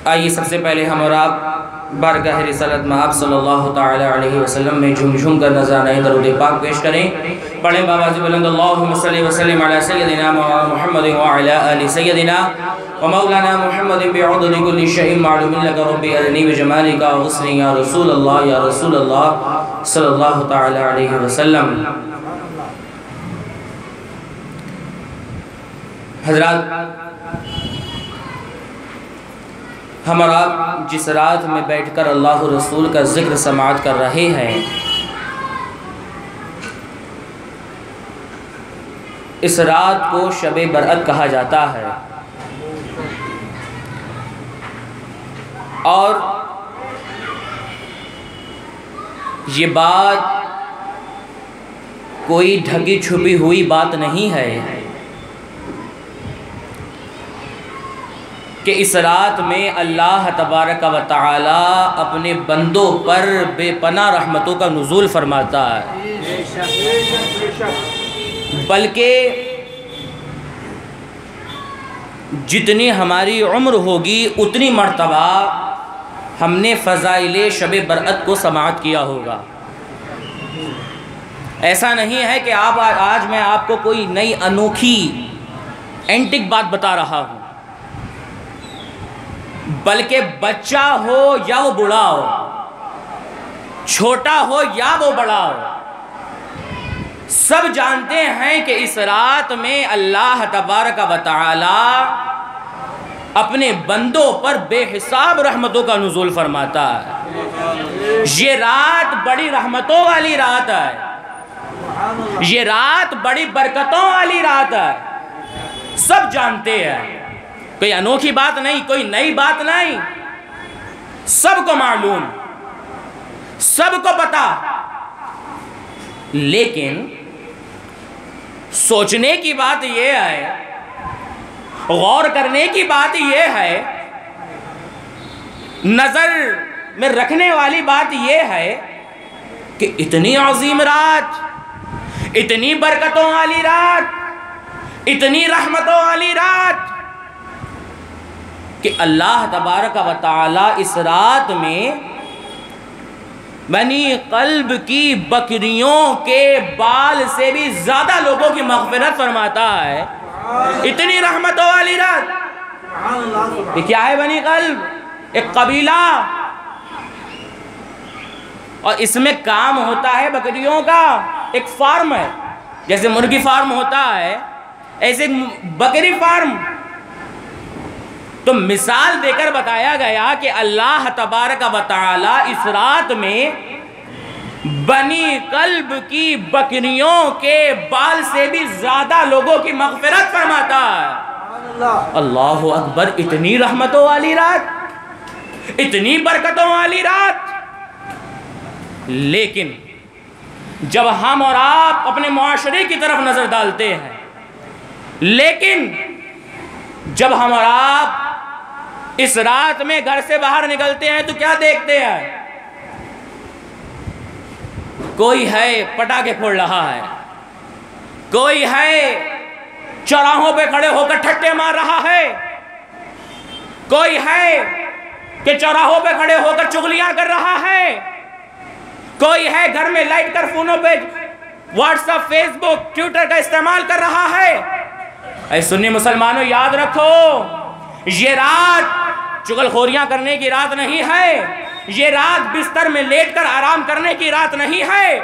आइए सबसे पहले हम और आप बारगाह रिसालत में आप सल्लल्लाहु तआला अलैहि वसल्लम में झूम कर नज़राना दरूद पाक पेश करें। पढ़ें बाबा से बुलंद अल्लाहुम्मा सल्लि व सल्लिम अला सय्यदिना मुहम्मद व अला आलि सय्यदिना व मौलाना मुहम्मद बिअदद कुल्लि शैइन मालूमिन लक रब्बी अरनी बिजमालिका हुस्नी या रसूल अल्लाह सल्लल्लाहु तआला अलैहि वसल्लम। हज़रात, हम और आप जिस रात में बैठकर अल्लाह रसूल का ज़िक्र समाअत कर रहे हैं, इस रात को शब बरअत कहा जाता है। और ये बात कोई ढकी छुपी हुई बात नहीं है कि इस रात में अल्लाह तबारक व तआला अपने बंदों पर बेपनाह रहमतों का नुज़ूल फरमाता है, बल्कि जितनी हमारी उम्र होगी उतनी मर्तबा हमने फ़ज़ाइल शब बरअत को समाअत किया होगा। ऐसा नहीं है कि आज मैं आपको कोई नई अनोखी एंटिक बात बता रहा हूँ, बल्कि बच्चा हो या वो बूढ़ा हो, छोटा हो या वो बड़ा हो, सब जानते हैं कि इस रात में अल्लाह तबारक व तआला अपने बंदों पर बेहिसाब रहमतों का नुज़ूल फरमाता है। ये रात बड़ी रहमतों वाली रात है, ये रात बड़ी बरकतों वाली रात है। सब जानते हैं, कोई अनोखी बात नहीं, कोई नई बात नहीं, सबको मालूम, सबको पता। लेकिन सोचने की बात यह है, गौर करने की बात यह है, नजर में रखने वाली बात यह है कि इतनी अजीम रात, इतनी बरकतों वाली रात, इतनी रहमतों वाली रात कि अल्लाह तबारक व तआला इस रात में बनी क़ल्ब की बकरियों के बाल से भी ज़्यादा लोगों की मग़फ़िरत फरमाता है। इतनी रहमतों वाली रात। ये क्या है बनी क़ल्ब? एक कबीला, और इसमें काम होता है बकरियों का। एक फार्म है, जैसे मुर्गी फार्म होता है ऐसे बकरी फार्म। तो मिसाल देकर बताया गया कि अल्लाह तबारक व तआला इस रात में बनी क़ल्ब की बकरियों के बाल से भी ज़्यादा लोगों की मग़फ़िरत फरमाता है। अल्लाहु अकबर। इतनी रहमतों वाली रात, इतनी बरकतों वाली रात। लेकिन जब हम और आप अपने मुआशरे की तरफ नज़र डालते हैं, लेकिन जब हम और आप इस रात में घर से बाहर निकलते हैं तो क्या देखते हैं? कोई है पटाखे फोड़ रहा है, कोई है चौराहों पे खड़े होकर ठट्टे मार रहा है, कोई है कि चौराहों पे खड़े होकर चुगलियां कर रहा है, कोई है घर में लाइट कर फोनों पे व्हाट्सएप, फेसबुक, ट्विटर का इस्तेमाल कर रहा है। ऐ सुन्नी मुसलमानों, याद रखो, ये रात चुगलखोरियां करने की रात नहीं है, ये रात बिस्तर में लेटकर आराम करने की रात नहीं है,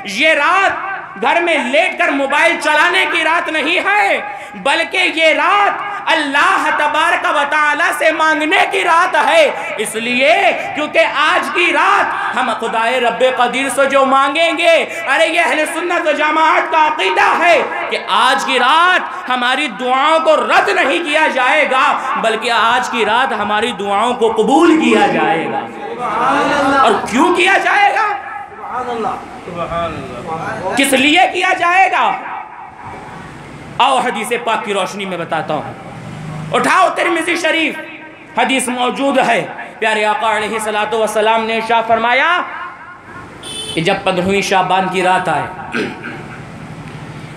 ये रात घर में लेटकर मोबाइल चलाने की रात नहीं है, बल्कि ये रात अल्लाह तबारक व तआला से मांगने की रात है। इसलिए क्योंकि आज की रात हम खुदाए रब्बे कदीर से जो मांगेंगे, अरे ये अहले सुन्नत व जमाअत का अकीदा है कि आज की रात हमारी दुआओं को रद्द नहीं किया जाएगा, बल्कि आज की रात हमारी दुआओं को कबूल किया जाएगा। और क्यों किया जाएगा? किस लिए किया जाएगा? आओ हदीस पाक की रोशनी में बताता हूँ। उठाओ तिरमिज़ी शरीफ, हदीस मौजूद है। प्यारे आका अलैहिस्सलातु वस्सलाम ने इरशाद फरमाया कि जब 15वीं शाबान की रात आए,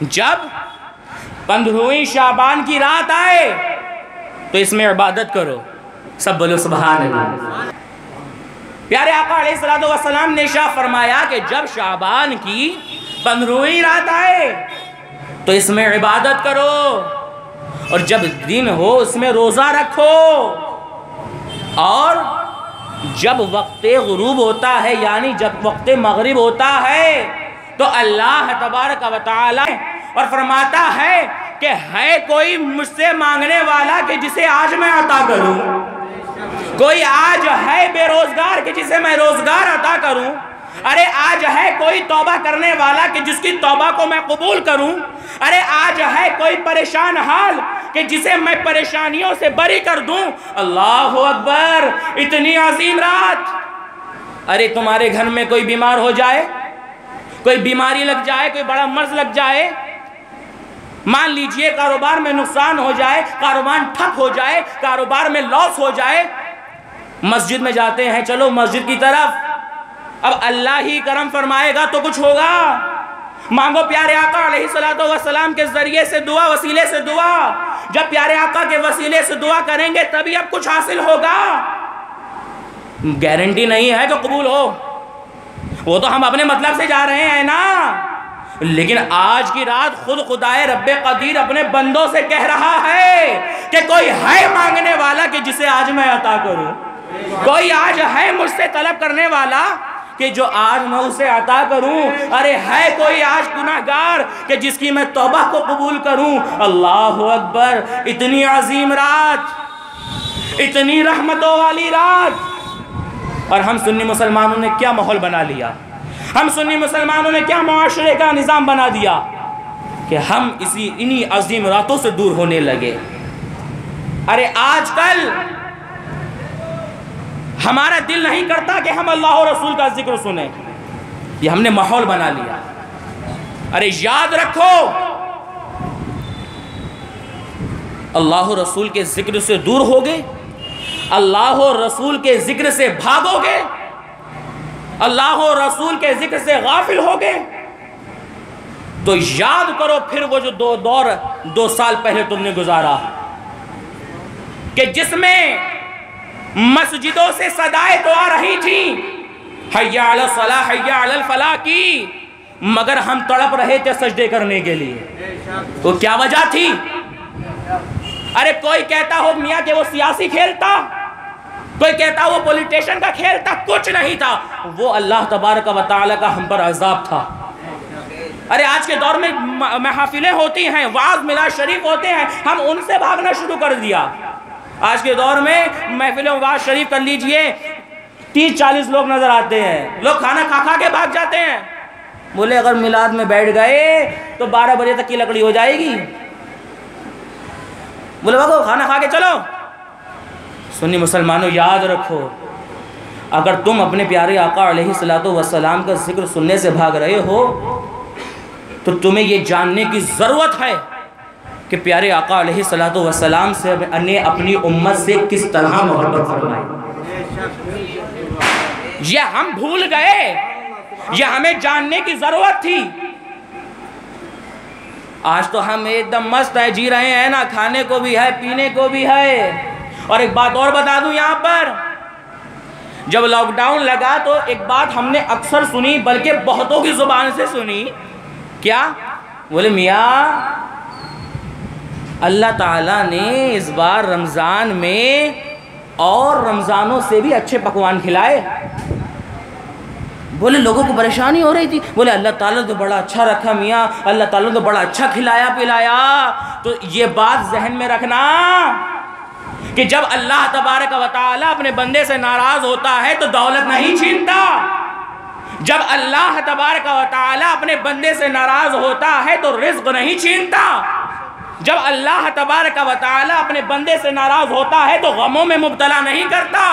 जब 15वीं शाबान की रात आए तो इसमें इबादत करो, सब बोलो सुभान अल्लाह। प्यारे आका अलैहिस्सलातु वस्सलाम ने इरशाद फरमाया कि जब शाबान की 15वीं रात आए तो इसमें इबादत करो, और जब दिन हो उसमें रोज़ा रखो, और जब वक्त गुरूब होता है यानी जब वक्त मगरिब होता है तो अल्लाह तबारक व तआला और फरमाता है कि है कोई मुझसे मांगने वाला कि जिसे आज मैं अता करूं, कोई आज है बेरोजगार कि जिसे मैं रोजगार अता करूं, अरे आज है कोई तौबा करने वाला कि जिसकी तौबा को मैं कबूल करूं, अरे आज है कोई परेशान हाल कि जिसे मैं परेशानियों से बरी कर दूं। अल्लाह अकबर, इतनी अजीम रात। अरे तुम्हारे घर में कोई बीमार हो जाए, कोई बीमारी लग जाए, कोई बड़ा मर्ज लग जाए, मान लीजिए कारोबार में नुकसान हो जाए, कारोबार ठप हो जाए, कारोबार में लॉस हो जाए, मस्जिद में जाते हैं, चलो मस्जिद की तरफ, अब अल्लाह ही करम फरमाएगा तो कुछ होगा। मांगो प्यारे आका अलैहिस्सलातु वस्सलाम के जरिए से दुआ, वसीले से दुआ। जब प्यारे आका के वसीले से दुआ करेंगे तभी अब कुछ हासिल होगा। गारंटी नहीं है कि कबूल हो, वो तो हम अपने मतलब से जा रहे हैं ना, लेकिन आज की रात खुद खुदाए रब्बे कदीर अपने बंदों से कह रहा है कि कोई है मांगने वाला कि जिसे आज मैं अता करूं, कोई आज है मुझसे तलब करने वाला कि जो आज मैं उसे अता करूं, अरे है कोई आज गुनाहगार कि जिसकी मैं तौबा को कबूल करूं। अल्लाह अकबर, इतनी अजीम रात, इतनी रहमतों वाली रात, और हम सुन्नी मुसलमानों ने क्या माहौल बना लिया, हम सुन्नी मुसलमानों ने क्या मुआशरे का निज़ाम बना दिया कि हम इन्हीं अजीम रातों से दूर होने लगे। अरे आजकल हमारा दिल नहीं करता कि हम अल्लाह और रसूल का जिक्र सुने, ये हमने माहौल बना लिया। अरे याद रखो, अल्लाह और रसूल के जिक्र से दूर होगे, अल्लाह और रसूल के जिक्र से भागोगे, अल्लाह और रसूल के जिक्र से गाफिल होगे, तो याद करो फिर वो जो दो साल पहले तुमने गुजारा कि जिसमें मस्जिदों से सदाएं तो आ रही थी हय्या अला सलाह हय्या अल फलाह की, मगर हम तड़प रहे थे सजदे करने के लिए। तो क्या वजह थी? अरे कोई कहता हो मियाँ कि वो सियासी खेल था, कोई कहता वो पॉलिटिशियन का खेल था, कुछ नहीं था, वो अल्लाह तबारक व तआला का हम पर अज़ाब था। अरे आज के दौर में महफिलें होती हैं, वाज मिलाद शरीफ होते हैं, हम उनसे भागना शुरू कर दिया। आज के दौर में महफिलों वाज शरीफ कर लीजिए, 30-40 लोग नजर आते हैं, लोग खाना खा खा के भाग जाते हैं। बोले अगर मिलाद में बैठ गए तो 12 बजे तक की लकड़ी हो जाएगी, बोले भागो खाना खा के चलो। सुन्नी मुसलमानों याद रखो, अगर तुम अपने प्यारे आका अलैहिस्सलातु वस्सलाम का जिक्र सुनने से भाग रहे हो तो तुम्हें ये जानने की ज़रूरत है कि प्यारे आका अलैहिस्सलातु वस्सलाम से ने अपनी उम्मत से किस तरह मोहब्बत फरमाई। ये हम भूल गए, ये हमें जानने की ज़रूरत थी। आज तो हम एकदम मस्त है, जी रहे हैं ना, खाने को भी है, पीने को भी है। और एक बात और बता दूं, यहाँ पर जब लॉकडाउन लगा तो एक बात हमने अक्सर सुनी, बल्कि बहुतों की जुबान से सुनी, क्या बोले मियाँ अल्लाह ताला ने इस बार रमज़ान में और रमज़ानों से भी अच्छे पकवान खिलाए। बोले लोगों को परेशानी हो रही थी, बोले अल्लाह ताला तो बड़ा अच्छा रखा मियाँ, अल्लाह ताला तो बड़ा अच्छा खिलाया पिलाया। तो ये बात जहन में रखना कि जब अल्लाह तबारक व तआला अपने बंदे से नाराज़ होता है तो दौलत नहीं छीनता, जब अल्लाह तबारक व तआला अपने बंदे से नाराज़ होता है तो रिज़्क़ नहीं छीनता, जब अल्लाह तबारक व तआला अपने बंदे से नाराज़ होता है तो गमों में मुब्तला नहीं करता,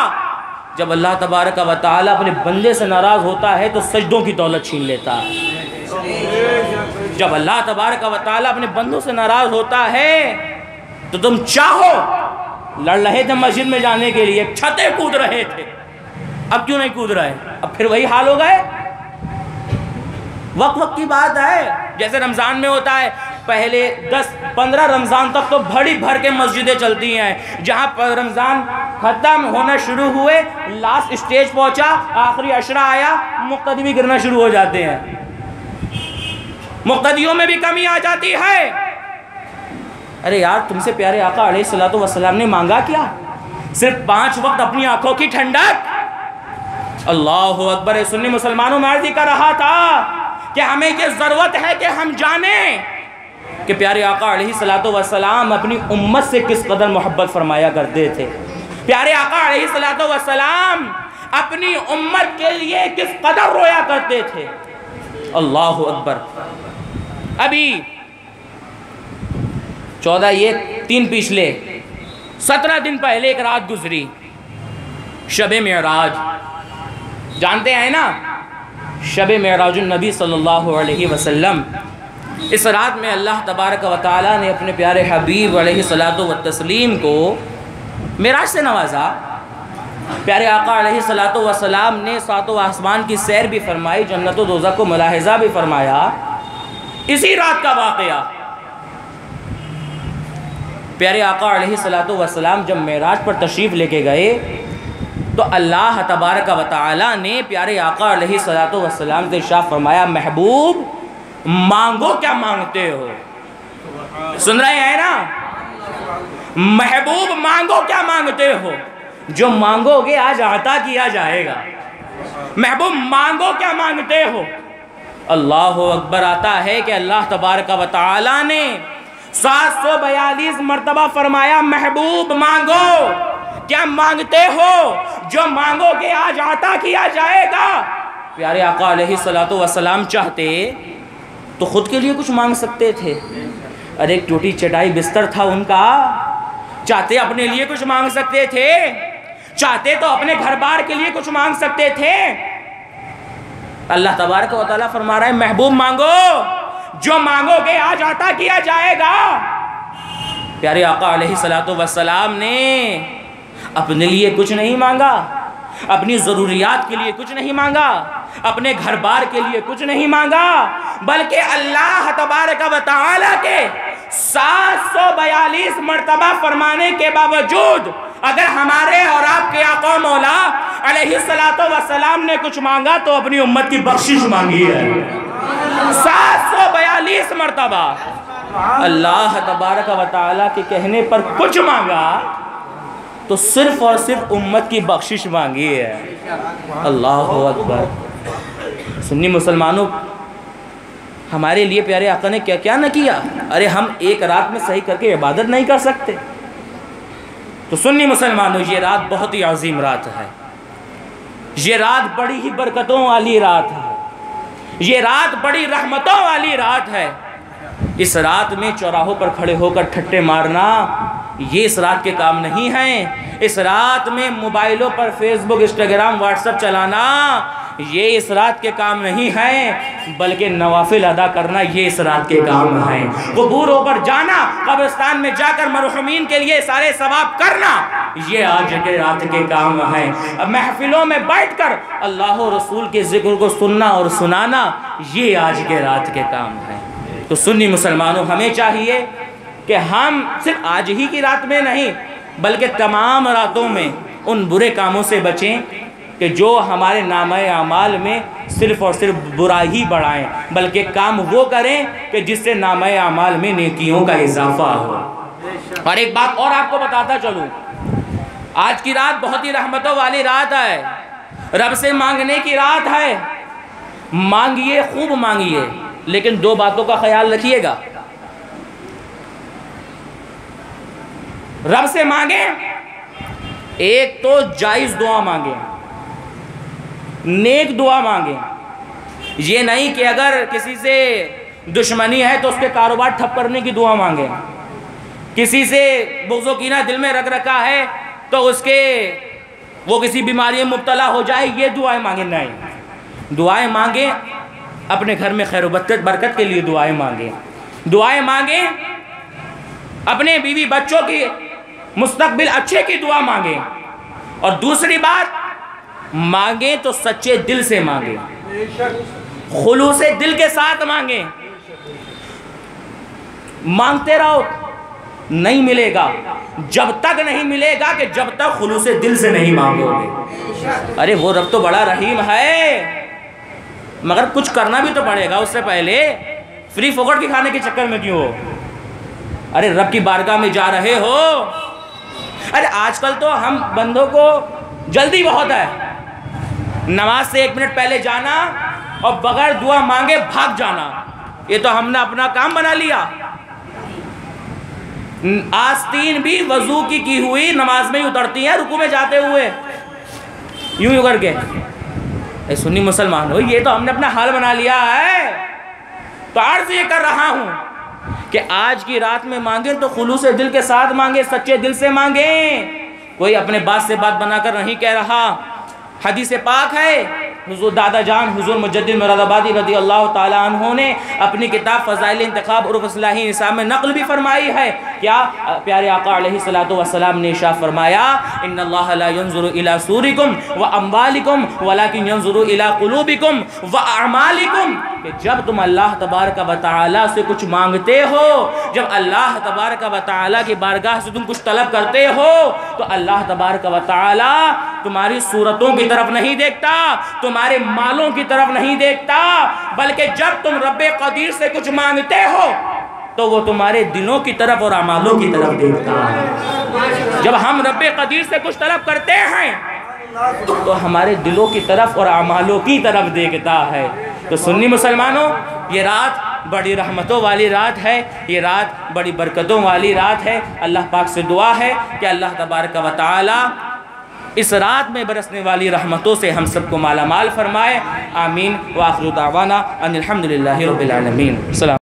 जब अल्लाह तबारक व तआला अपने बंदे से नाराज़ होता है तो सजदों की दौलत छीन लेता है। जब अल्लाह तबारक व तआला अपने बंदों से नाराज़ होता है तो तुम चाहो लड़ रहे थे मस्जिद में जाने के लिए, छतें कूद रहे थे, अब क्यों नहीं कूद रहे? अब फिर वही हाल हो गए। वक्त की बात है, जैसे रमज़ान में होता है, पहले 10-15 रमज़ान तक तो भरी भर के मस्जिदें चलती हैं, जहाँ पर रमज़ान खत्म होना शुरू हुए, लास्ट स्टेज पहुंचा, आखिरी अशरा आया, मुक्तदी भी गिरना शुरू हो जाते हैं, मुक्तदियों में भी कमी आ जाती है। अरे यार, तुमसे प्यारे आका अलैहिस्सलातु वस्सलाम ने मांगा क्या? सिर्फ 5 वक्त अपनी आंखों की ठंडक। अल्लाहु अकबर। सुन्नी मुसलमानों में अर्ज़ कर रहा था कि हमें ये ज़रूरत है कि हम जाने कि प्यारे आका अलैहिस्सलातु वस्सलाम अपनी उम्मत से किस कदर मोहब्बत फरमाया करते थे। प्यारे आका अलैहिस्सलातु वस्सलाम अपनी उम्मत के लिए किस कदर रोया करते थे। अल्लाहु अकबर। अभी 14 ये 3 पिछले 17 दिन पहले एक रात गुजरी, शब-ए मेराज, जानते हैं ना, शब-ए मेराजुन नबी सल्लल्लाहु अलैहि वसल्लम। इस रात में अल्लाह तबारक व तआला ने अपने प्यारे हबीब अलैहिस्सलातु व तस्लीम को मेराज से नवाजा। प्यारे आका अलैहिस्सलातु व सलाम ने सातों आसमान की सैर भी फरमाई, जन्नत व दोज़ख को मुलाहिज़ा भी फरमाया। इसी रात का वाक़या, प्यारे आका अलैहिस्सलातु व सलाम जब मेराज पर तशरीफ़ लेके गए तो अल्लाह तबारक व तआला ने प्यारे आका अलैहिस्सलातु व सलाम से इरशाद फरमाया, महबूब मांगो क्या मांगते हो। सुन रहे हैं ना, महबूब मांगो क्या मांगते हो, जो मांगोगे आज अता किया जाएगा। महबूब मांगो क्या मांगते हो। अल्लाह अकबर। आता है कि अल्लाह तबारक व तआला ने 742 मरतबा फरमाया, महबूब मांगो क्या मांगते हो, जो मांगोगे आज अता किया जाएगा। प्यारे आका अलैहिस्सलातु वस्सलाम चाहते तो खुद के लिए कुछ मांग सकते थे। अरे एक टूटी चटाई बिस्तर था उनका, चाहते अपने लिए कुछ मांग सकते थे, चाहते तो अपने घर बार के लिए कुछ मांग सकते थे। अल्लाह तबारक व तआला फरमा रहा है, महबूब मांगो, जो मांगोगे आज अता किया जाएगा। प्यारे आका अलैहिस्सलातु वस्सलाम ने अपने लिए कुछ नहीं मांगा, अपनी ज़रूरियात के लिए कुछ नहीं मांगा, अपने घर बार के लिए कुछ नहीं मांगा, बल्कि अल्लाह तबारक व तआला के 742 मरतबा फरमाने के बावजूद अगर हमारे और आपके आका मौला अलैहिस्सलातु वस्सलाम ने कुछ मांगा तो अपनी उम्मत की बख्शिश मांगी है। 742 मरतबा अल्लाह तबारक व तआला के कहने पर कुछ मांगा तो सिर्फ और सिर्फ उम्मत की बख्शिश मांगी है। अल्लाह अकबर। सुन्नी मुसलमानों, हमारे लिए प्यारे आका ने क्या क्या न किया। अरे हम एक रात में सही करके इबादत नहीं कर सकते। तो सुन्नी मुसलमानों, ये रात बहुत ही अजीम रात है, ये रात बड़ी ही बरकतों वाली रात है, ये रात बड़ी रहमतों वाली रात है। इस रात में चौराहों पर खड़े होकर ठट्टे मारना ये इस रात के काम नहीं है। इस रात में मोबाइलों पर फेसबुक, इंस्टाग्राम, व्हाट्सएप चलाना ये इस रात के काम नहीं है, बल्कि नवाफिल अदा करना ये इस रात के काम है। क़ुबूरों पर जाना, कब्रिस्तान में जाकर मरहुमीन के लिए सारे सवाब करना ये आज के रात के काम है। महफिलों में बैठकर अल्लाह और रसूल के ज़िक्र को सुनना और सुनाना ये आज के रात के काम है। तो सुन्नी मुसलमानों, हमें चाहिए कि हम सिर्फ आज ही की रात में नहीं बल्कि तमाम रातों में उन बुरे कामों से बचें कि जो हमारे नामे आमाल में सिर्फ़ और सिर्फ बुरा ही बढ़ाएं, बल्कि काम वो करें कि जिससे नामे आमाल में नेकियों का इजाफा हो। और एक बात और आपको बताता चलूँ, आज की रात बहुत ही रहमतों वाली रात है, रब से मांगने की रात है। मांगिए, खूब मांगिए, लेकिन 2 बातों का ख्याल रखिएगा। रब से मांगे, एक तो जायज़ दुआ मांगे, नेक दुआ मांगे। ये नहीं कि अगर किसी से दुश्मनी है तो उसके कारोबार ठप करने की दुआ मांगे, किसी से बुग़्ज़ व कीना दिल में रख रखा है तो उसके वो किसी बीमारी में मुब्तला हो जाए, ये दुआएं मांगे नहीं। दुआएं मांगे अपने घर में खैर बरकत के लिए दुआएं मांगे, दुआएं मांगे अपने बीवी बच्चों की मुस्तकबिल अच्छे की दुआ मांगे। और दूसरी बात, मांगे तो सच्चे दिल से मांगे, खुलूसे दिल के साथ मांगे। मांगते रहो, नहीं मिलेगा, जब तक नहीं मिलेगा कि जब तक खुलूस दिल से नहीं मांगोगे। अरे वो रब तो बड़ा रहीम है, मगर कुछ करना भी तो पड़ेगा उससे पहले। फ्री फोकट के खाने के चक्कर में क्यों हो? अरे रब की बारगाह में जा रहे हो। अरे आजकल तो हम बंदों को जल्दी बहुत है, नमाज से 1 मिनट पहले जाना और बगैर दुआ मांगे भाग जाना, ये तो हमने अपना काम बना लिया। आस्तीन भी वजू की हुई नमाज में ही उतरती है रुकू में जाते हुए, यूं यूं करके। सुन्नी मुसलमान हो, ये तो हमने अपना हाल बना लिया है। तो अर्ज ये कर रहा हूं कि आज की रात में मांगे तो खुलूस दिल के साथ मांगे, सच्चे दिल से मांगे। कोई अपने बात से बात बनाकर नहीं कह रहा। हदीस पाक है, हुजूर दादा जान हुजूर मुजद्दिद मुरादाबादी रज़ी अल्लाह ताला अन्हु ने अपनी किताब फ़ज़ाइल इंतखाब और इस्लाही निसाब में नक़ल भी फरमाई है। क्या प्यारे आका अलैहिस्सलातु वस्सलाम ने इरशाद फरमाया, इन्नल्लाह ला यंज़ुरु इला सूरिकुम व अम्वालिकुम वलाकिन यंज़ुरु इला क़ुलूबिकुम व अअमालिकुम। कि जब तुम अल्लाह तबारक व तआला से कुछ मांगते हो, जब अल्लाह तबारक व तआला की बारगाह से तुम कुछ तलब करते हो, तो अल्लाह तबारक व तआला तुम्हारी सूरतों की तरफ नहीं देखता, तुम्हारे मालों की तरफ नहीं देखता, बल्कि जब तुम रब्बे कदीर से कुछ मांगते हो तो वो तुम्हारे दिलों की तरफ और अमालों की तरफ देखता है। जब हम रब्बे कदीर से कुछ तलब करते हैं तो हमारे दिलों की तरफ और अमालों की तरफ देखता है। तो सुन्नी मुसलमानों, ये रात बड़ी रहमतों वाली रात है, ये रात बड़ी बरकतों वाली रात है। अल्लाह पाक से दुआ है कि अल्लाह तबारक व तआला इस रात में बरसने वाली रहमतों से हम सबको माला माल फरमाए। आमीन। व आखिरु दावाना अनिल हम्दुलिल्लाहि रब्बिल आलमीन। सलाम।